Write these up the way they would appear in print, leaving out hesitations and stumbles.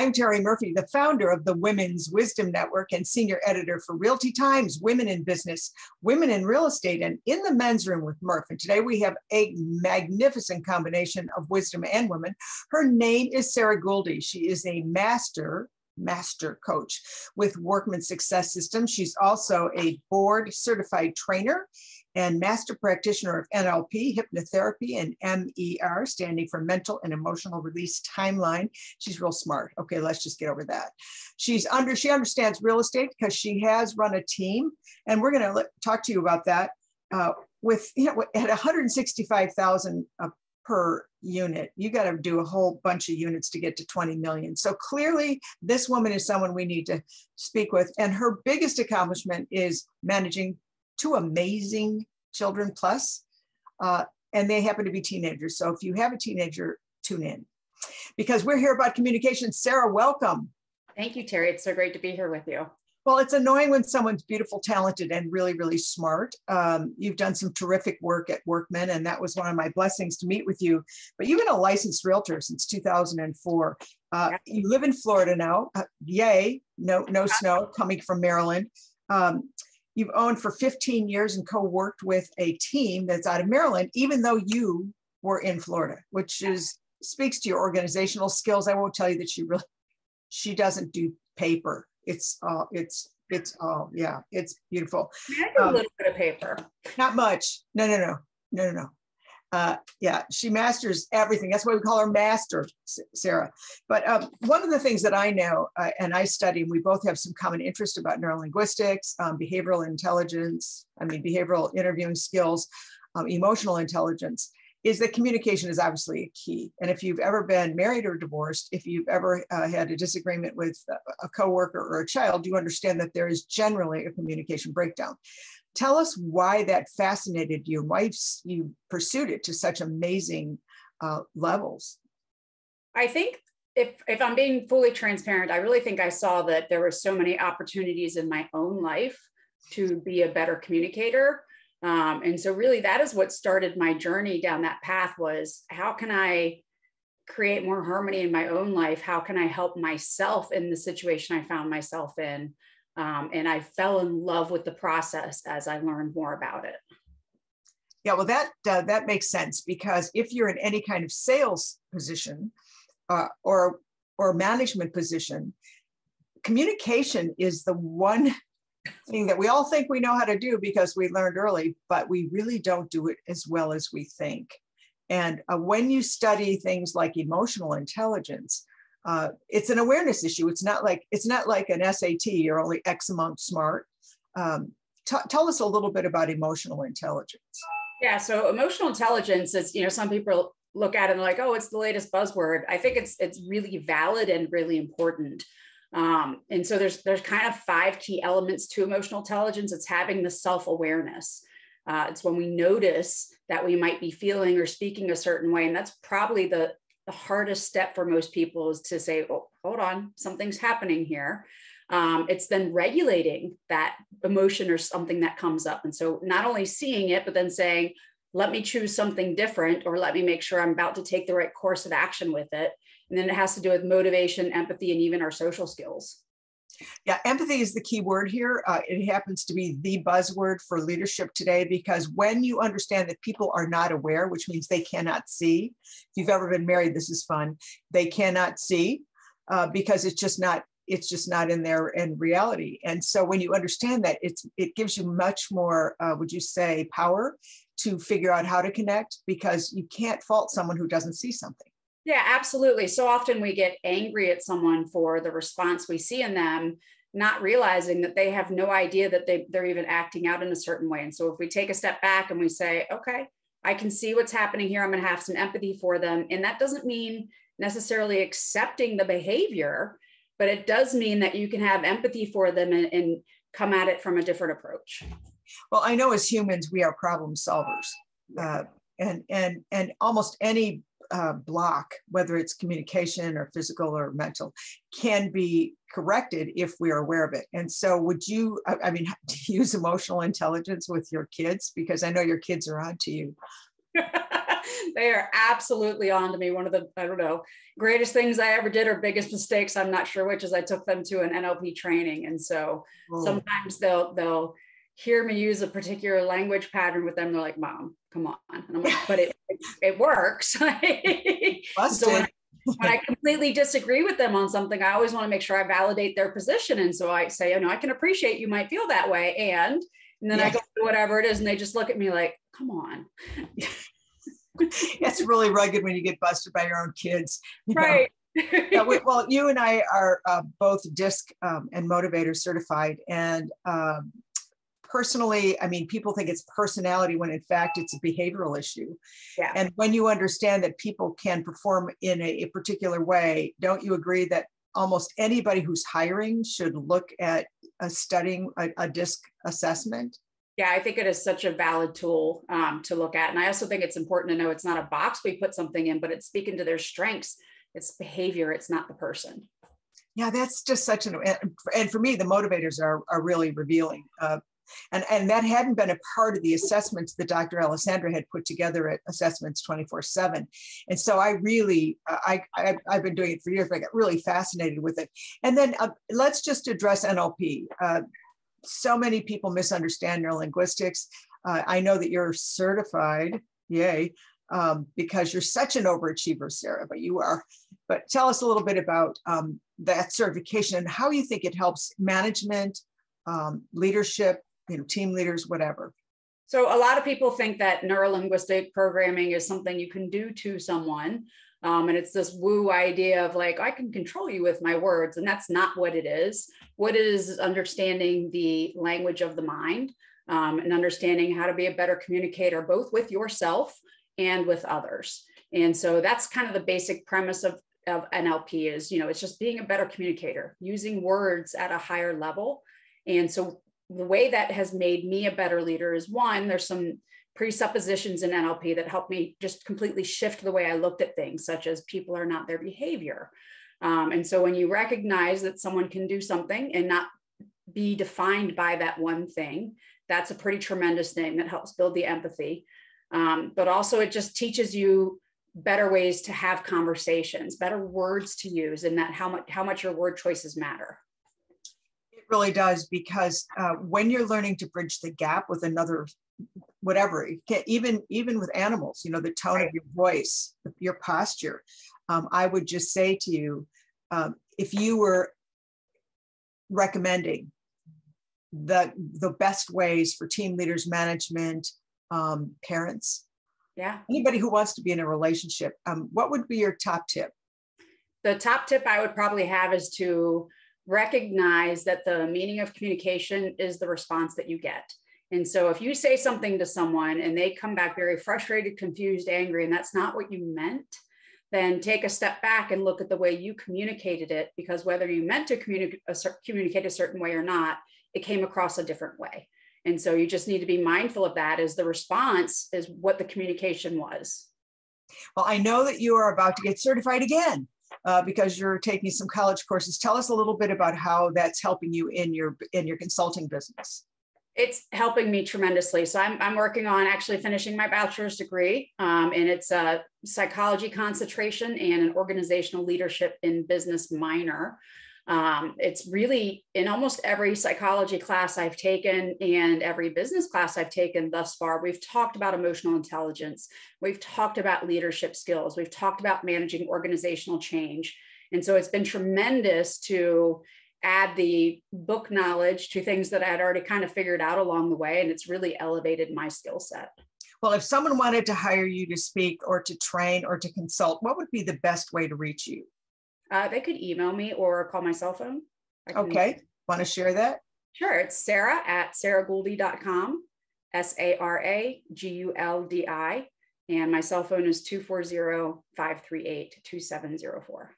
I'm Terry Murphy, the founder of the Women's Wisdom Network and senior editor for Realty Times, Women in Business, Women in Real Estate, and In the Men's Room with Murph. And today we have a magnificent combination of wisdom and women. Her name is Sara Guldi. She is a master coach with Workman Success Systems. She's also a board certified trainer and master practitioner of NLP, hypnotherapy, and MER, standing for mental and emotional release timeline. She's real smart. Okay, let's just get over that. She understands real estate because she has run a team, and we're going to talk to you about that. With at 165,000 per unit, you got to do a whole bunch of units to get to 20 million. So clearly, this woman is someone we need to speak with, and her biggest accomplishment is managing two amazing children plus, and they happen to be teenagers. So if you have a teenager, tune in, because we're here about communication. Sara, welcome. Thank you, Terry. It's so great to be here with you. Well, it's annoying when someone's beautiful, talented, and really, really smart. You've done some terrific work at Workman, and that was one of my blessings to meet with you. But you've been a licensed realtor since 2004. You live in Florida now. Yay, no snow coming from Maryland. You've owned for 15 years and co-worked with a team that's out of Maryland, even though you were in Florida, which speaks to your organizational skills. I won't tell you that she doesn't do paper. It's beautiful. I do a little bit of paper. Not much. No. She masters everything. That's why we call her Master, Sara. But one of the things that I know, and I study, and we both have some common interest about neurolinguistics, behavioral intelligence, behavioral interviewing skills, emotional intelligence, is that communication is obviously a key. And if you've ever been married or divorced, if you've ever had a disagreement with a coworker or a child, you understand that there is generally a communication breakdown. Tell us why that fascinated you, why you pursued it to such amazing levels. I think if I'm being fully transparent, I really think I saw that there were so many opportunities in my own life to be a better communicator. And so really that is what started my journey down that path, was how can I create more harmony in my own life? How can I help myself in the situation I found myself in? And I fell in love with the process as I learned more about it. Yeah, well, that makes sense, because if you're in any kind of sales position or management position, communication is the one thing that we all think we know how to do because we learned early, but we really don't do it as well as we think. And when you study things like emotional intelligence, it's an awareness issue. It's not like an SAT. You're only X amount smart. Tell us a little bit about emotional intelligence. Yeah. So emotional intelligence is, some people look at it and like, oh, it's the latest buzzword. I think it's really valid and really important. And so there's kind of 5 key elements to emotional intelligence. It's having the self-awareness. It's when we notice that we might be feeling or speaking a certain way. And that's probably the hardest step for most people, is to say, oh, hold on, something's happening here. It's then regulating that emotion or something that comes up. And so not only seeing it, but then saying, let me choose something different, or let me make sure I'm about to take the right course of action with it. And then it has to do with motivation, empathy, and even our social skills. Yeah, empathy is the key word here. It happens to be the buzzword for leadership today, because when you understand that people are not aware, which means they cannot see. If you've ever been married, this is fun. They cannot see because it's just not in reality. And so when you understand that, it gives you much more, would you say, power to figure out how to connect, because you can't fault someone who doesn't see something. Yeah, absolutely. So often we get angry at someone for the response we see in them, not realizing that they have no idea that they're even acting out in a certain way. And so if we take a step back and we say, okay, I can see what's happening here, I'm going to have some empathy for them. And that doesn't mean necessarily accepting the behavior, but it does mean that you can have empathy for them and come at it from a different approach. Well, I know as humans, we are problem solvers, and almost any block, whether it's communication or physical or mental, can be corrected if we are aware of it. And so would you, use emotional intelligence with your kids? Because I know your kids are on to you. They are absolutely on to me. One of the, I don't know, greatest things I ever did or biggest mistakes, I'm not sure which, is I took them to an NLP training. And so sometimes they'll hear me use a particular language pattern with them. They're like, Mom, come on. And I'm like, but it works. So when I completely disagree with them on something, I always want to make sure I validate their position. And so I say, I can appreciate you might feel that way. And then I go to whatever it is, and they just look at me like, come on. It's really rugged when you get busted by your own kids. Right. Well, you and I are both DISC and Motivator certified. And personally, I mean, people think it's personality when in fact it's a behavioral issue. Yeah. And when you understand that people can perform in a particular way, don't you agree that almost anybody who's hiring should look at studying a DISC assessment? Yeah, I think it is such a valid tool to look at. And I also think it's important to know it's not a box we put something in, but it's speaking to their strengths. It's behavior. It's not the person. Yeah, that's just such and for me, the motivators are really revealing. And that hadn't been a part of the assessments that Dr. Alessandra had put together at Assessments 24/7. And so I really, I've been doing it for years, but I got really fascinated with it. And then let's just address NLP. So many people misunderstand neurolinguistics. I know that you're certified, yay, because you're such an overachiever, Sara, but you are. But tell us a little bit about that certification and how you think it helps management, leadership, team leaders, whatever. So a lot of people think that neurolinguistic programming is something you can do to someone. And it's this woo idea of like, I can control you with my words. And that's not what it is. What it is understanding the language of the mind and understanding how to be a better communicator, both with yourself and with others. And so that's kind of the basic premise of NLP is, it's just being a better communicator, using words at a higher level. And so the way that has made me a better leader is, one, there's some presuppositions in NLP that help me just completely shift the way I looked at things, such as people are not their behavior. And so when you recognize that someone can do something and not be defined by that one thing, that's a pretty tremendous thing that helps build the empathy. But also it just teaches you better ways to have conversations, better words to use, and that how much your word choices matter. It really does, because when you're learning to bridge the gap with another, whatever, even with animals, the tone of your voice, your posture, I would just say to you, if you were recommending the best ways for team leaders, management, parents, anybody who wants to be in a relationship, what would be your top tip? The top tip I would probably have is to recognize that the meaning of communication is the response that you get. And so if you say something to someone and they come back very frustrated, confused, angry, and that's not what you meant, then take a step back and look at the way you communicated it, because whether you meant to communicate a certain way or not, it came across a different way. And so you just need to be mindful of that, as the response is what the communication was. Well, I know that you are about to get certified again because you're taking some college courses. Tell us a little bit about how that's helping you in your consulting business. It's helping me tremendously. So I'm working on actually finishing my bachelor's degree, and it's a psychology concentration and an organizational leadership in business minor. It's really in almost every psychology class I've taken and every business class I've taken thus far, we've talked about emotional intelligence. We've talked about leadership skills. We've talked about managing organizational change. And so it's been tremendous to add the book knowledge to things that I had already kind of figured out along the way. And it's really elevated my skill set. Well, if someone wanted to hire you to speak or to train or to consult, what would be the best way to reach you? They could email me or call my cell phone. Okay. Want to share that? Sure. It's Sara at saraguldi.com, SARAGULDI. And my cell phone is 240-538-2704.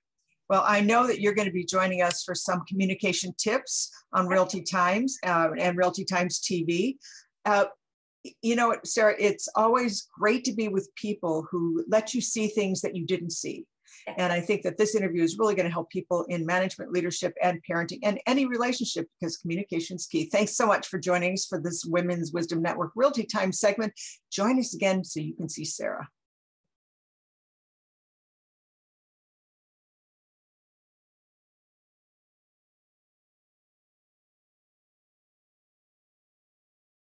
Well, I know that you're going to be joining us for some communication tips on Realty Times and Realty Times TV. You know what, Sara, it's always great to be with people who let you see things that you didn't see. And I think that this interview is really going to help people in management, leadership, and parenting, and any relationship, because communication is key. Thanks so much for joining us for this Women's Wisdom Network Realty Time segment. Join us again so you can see Sara.